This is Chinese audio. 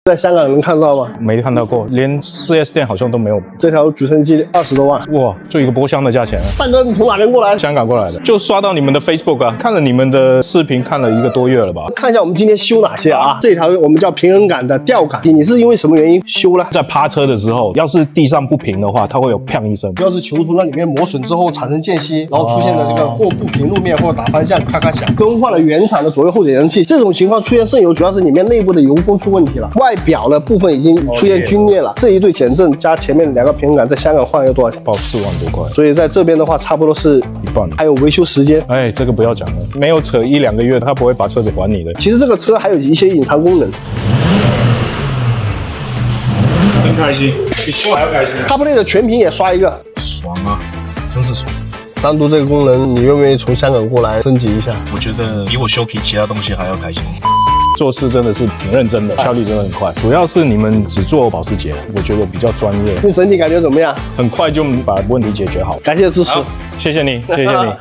在香港能看到吗？没看到过，连 4S 店好像都没有。这条举升机20多万。哇，就一个波箱的价钱啊！大哥，你从哪边过来？香港过来的，就刷到你们的 Facebook 啊，看了你们的视频，看了1个多月了吧？看一下我们今天修哪些啊？这条我们叫平衡杆的吊杆，你是因为什么原因修呢？在趴车的时候，要是地上不平的话，它会有砰一声。主要是囚徒那里面磨损之后产生间隙，然后出现了这个或不平路面或打方向咔咔响。更换了原厂的左右后减震器，这种情况出现渗油，主要是里面内部的油封出问题了，外表的部分已经出现皲裂了。这一对减震加前面2个平衡杆，在香港换要多少钱？报4万多块，所以在这边的话，差不多是一半。还有维修时间。哎，这个不要讲了，没有扯1、2个月，他不会把车子还你的。其实这个车还有一些隐藏功能。真开心，比修还要开心。卡布内的全屏也刷一个，爽啊，真是爽。单独这个功能，你愿不愿意从香港过来升级一下？我觉得比我修皮其他东西还要开心。做事真的是挺认真的，效率真的很快。主要是你们只做保时捷，我觉得比较专业。你整体感觉怎么样？很快就把问题解决好。感谢支持，谢谢你，谢谢你。